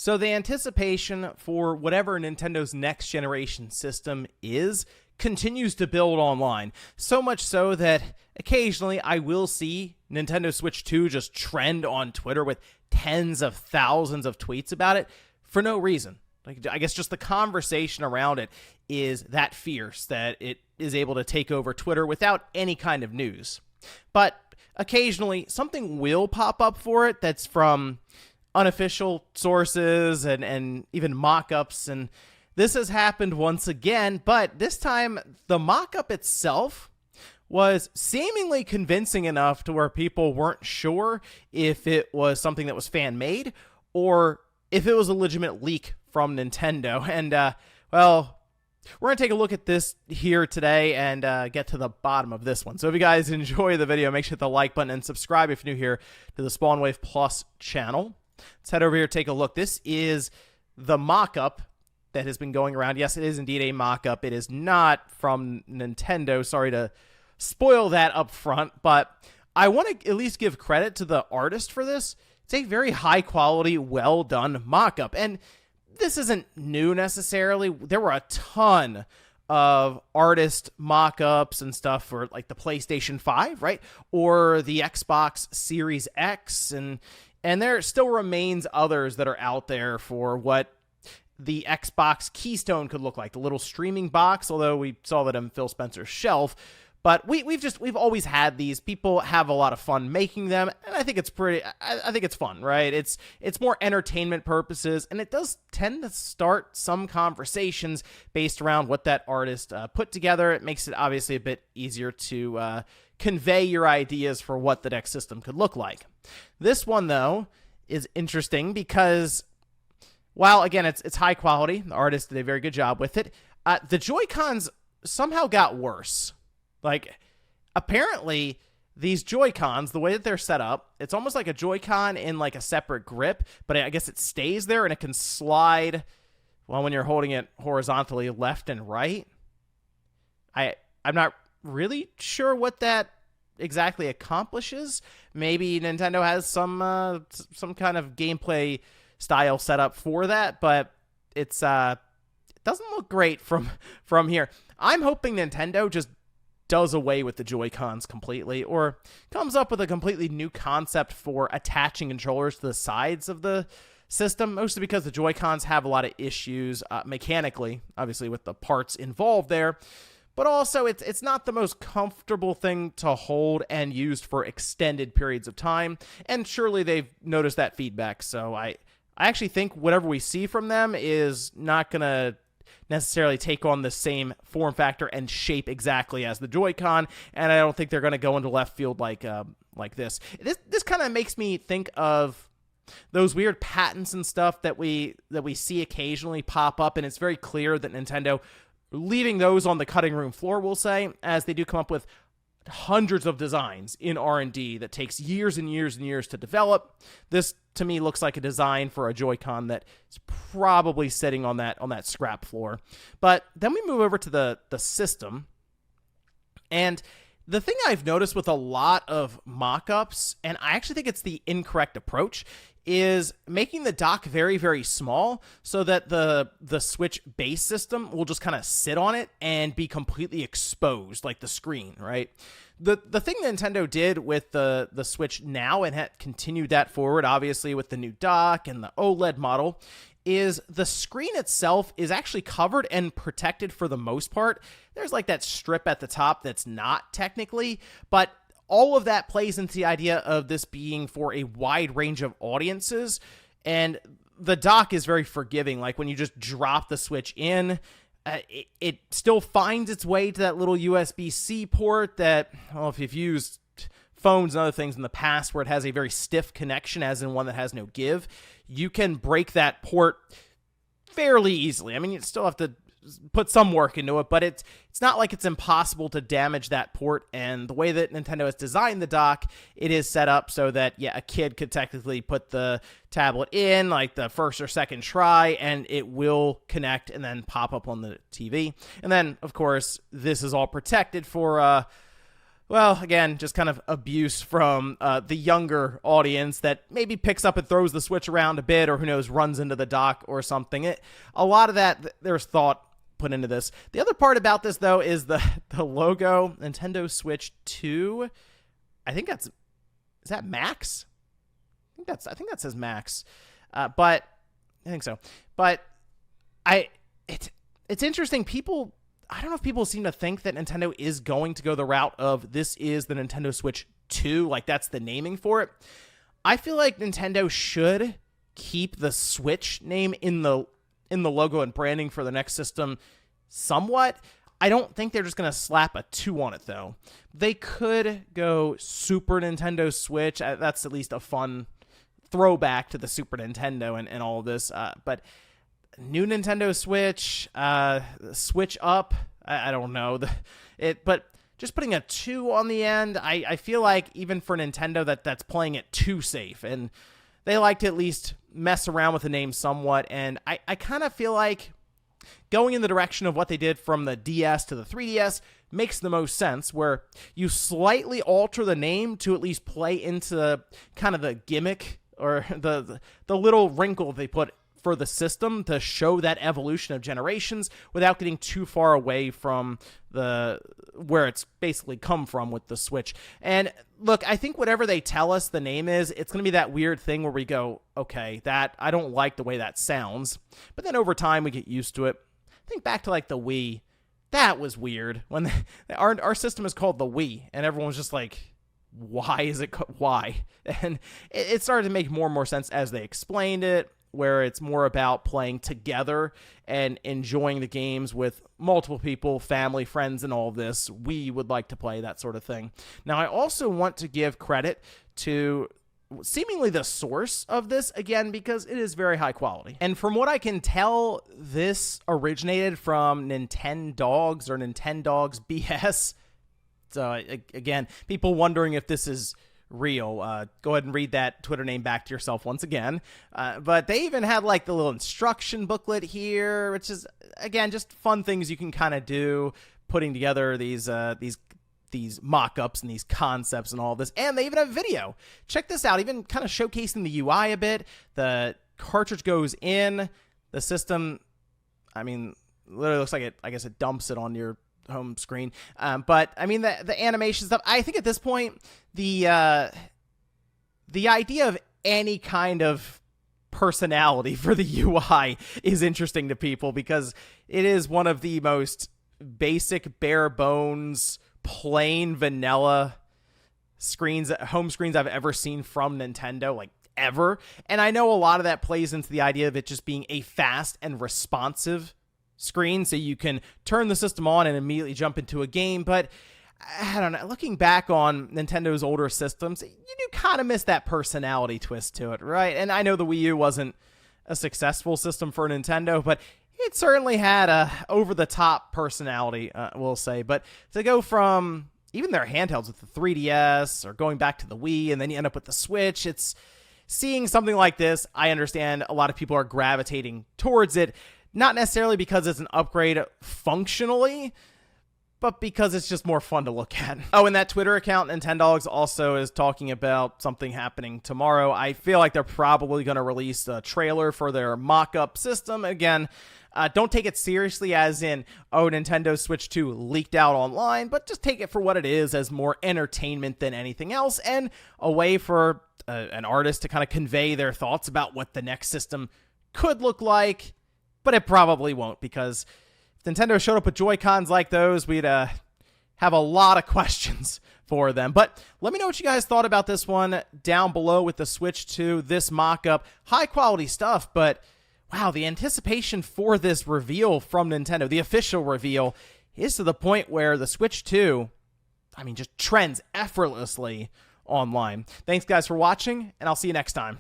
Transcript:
So the anticipation for whatever Nintendo's next generation system is continues to build online. So much so that occasionally I will see Nintendo Switch 2 just trend on Twitter with tens of thousands of tweets about it for no reason. Like, I guess just the conversation around it is that fierce that it is able to take over Twitter without any kind of news. But occasionally something will pop up for it that's from unofficial sources and even mock-ups, and this has happened once again, but this time the mock-up itself was seemingly convincing enough to where people weren't sure if it was something that was fan-made or if it was a legitimate leak from Nintendo. And, well, we're going to take a look at this here today and get to the bottom of this one. So if you guys enjoy the video, make sure to hit the like button and subscribe if you're new here to the Spawnwave Plus channel. Let's head over here, take a look. This is the mock-up that has been going around. Yes, it is indeed a mock-up. It is not from Nintendo. Sorry to spoil that up front, but I want to at least give credit to the artist for this. It's a very high-quality, well-done mock-up, and this isn't new necessarily. There were a ton of artist mock-ups and stuff for like the PlayStation 5, right? Or the Xbox Series X, and there still remains others that are out there for what the Xbox Keystone could look like, the little streaming box, although we saw that on Phil Spencer's shelf. But we've always had these. People have a lot of fun making them, and I think it's I think it's fun, right? It's more entertainment purposes, and it does tend to start some conversations based around what that artist put together. It makes it obviously a bit easier to convey your ideas for what the next system could look like. This one, though, is interesting because, while, again, it's high quality, the artist did a very good job with it, the Joy-Cons somehow got worse. Like, apparently, these Joy-Cons, the way that they're set up, it's almost like a Joy-Con in, like, a separate grip, but I guess it stays there, and it can slide, well, when you're holding it horizontally left and right. I'm not really sure what that exactly accomplishes. Maybe Nintendo has some kind of gameplay style set up for that, but it doesn't look great from here. I'm hoping Nintendo just does away with the Joy-Cons completely, or comes up with a completely new concept for attaching controllers to the sides of the system, mostly because the Joy-Cons have a lot of issues mechanically, obviously with the parts involved there, but also it's not the most comfortable thing to hold and used for extended periods of time, and surely they've noticed that feedback, so I actually think whatever we see from them is not going to necessarily take on the same form factor and shape exactly as the Joy-Con, and I don't think they're going to go into left field like this. This kind of makes me think of those weird patents and stuff that we see occasionally pop up, and it's very clear that Nintendo leaving those on the cutting room floor, we'll say, as they do come up with hundreds of designs in R&D that takes years and years and years to develop. This, to me, looks like a design for a Joy-Con that is probably sitting on that scrap floor. But then we move over to the system, and the thing I've noticed with a lot of mock-ups, and I actually think it's the incorrect approach, is making the dock very, very small so that the Switch base system will just kind of sit on it and be completely exposed, like the screen, right? The thing Nintendo did with the Switch now, and had continued that forward, obviously, with the new dock and the OLED model, is the screen itself is actually covered and protected for the most part. There's like that strip at the top that's not technically, but all of that plays into the idea of this being for a wide range of audiences, and the dock is very forgiving. Like when you just drop the Switch in, it still finds its way to that little USB-C port that, well, if you've used phones and other things in the past where it has a very stiff connection, as in one that has no give, you can break that port fairly easily. I mean, you still have to put some work into it, but it's not like it's impossible to damage that port. And the way that Nintendo has designed the dock, it is set up so that, yeah, a kid could technically put the tablet in like the first or second try, and it will connect and then pop up on the TV. And then, of course, this is all protected for Well, again, just kind of abuse from the younger audience that maybe picks up and throws the Switch around a bit, or who knows, runs into the dock or something. A lot of that, there's thought put into this. The other part about this, though, is the logo, Nintendo Switch 2. I think is that Max? I think that says Max. But I think so. But it's interesting. I don't know if people seem to think that Nintendo is going to go the route of this is the Nintendo Switch 2, like that's the naming for it. I feel like Nintendo should keep the Switch name in the logo and branding for the next system somewhat. I don't think they're just going to slap a 2 on it, though. They could go Super Nintendo Switch. That's at least a fun throwback to the Super Nintendo and all of this. But new Nintendo Switch, Switch Up, I don't know. But just putting a 2 on the end, I feel like even for Nintendo that's playing it too safe. And they like to at least mess around with the name somewhat. And I kind of feel like going in the direction of what they did from the DS to the 3DS makes the most sense, where you slightly alter the name to at least play into kind of the gimmick or the little wrinkle they put for the system to show that evolution of generations without getting too far away from where it's basically come from with the Switch. And look, I think whatever they tell us the name is, it's going to be that weird thing where we go, okay, that I don't like the way that sounds. But then over time we get used to it. Think back to like the Wii. That was weird when our system is called the Wii, and everyone's just like, why is it why? And it started to make more and more sense as they explained it, where it's more about playing together and enjoying the games with multiple people, family, friends, and all this. We would like to play that sort of thing. Now, I also want to give credit to seemingly the source of this, again, because it is very high quality. And from what I can tell, this originated from Nintendogs or Nintendogs BS. So, again, people wondering if this is real, go ahead and read that Twitter name back to yourself once again. But they even had like the little instruction booklet here, which is, again, just fun things you can kind of do, putting together these mock-ups and these concepts and all this. And they even have video. Check this out, even kind of showcasing the UI a bit. The cartridge goes in the system. I mean, literally looks like it dumps it on your home screen. But I mean, the animation stuff, I think at this point, the idea of any kind of personality for the UI is interesting to people, because it is one of the most basic, bare bones, plain vanilla home screens I've ever seen from Nintendo, like ever. And I know a lot of that plays into the idea of it just being a fast and responsive screen, so you can turn the system on and immediately jump into a game. But I don't know, looking back on Nintendo's older systems, you do kind of miss that personality twist to it, right? And I know the Wii U wasn't a successful system for Nintendo, but it certainly had a over-the-top personality, we'll say. But to go from even their handhelds with the 3DS or going back to the Wii, and then you end up with the Switch, it's seeing something like this. I understand a lot of people are gravitating towards it, not necessarily because it's an upgrade functionally, but because it's just more fun to look at. Oh, and that Twitter account, Nintendogs, also is talking about something happening tomorrow. I feel like they're probably going to release a trailer for their mock-up system. Again, don't take it seriously as in, oh, Nintendo Switch 2 leaked out online, but just take it for what it is, as more entertainment than anything else, and a way for an artist to kind of convey their thoughts about what the next system could look like. But it probably won't, because if Nintendo showed up with JoyCons like those, we'd have a lot of questions for them. But let me know what you guys thought about this one down below with the Switch 2, this mock-up. High quality stuff, but wow, the anticipation for this reveal from Nintendo, the official reveal, is to the point where the Switch 2, I mean, just trends effortlessly online. Thanks, guys, for watching, and I'll see you next time.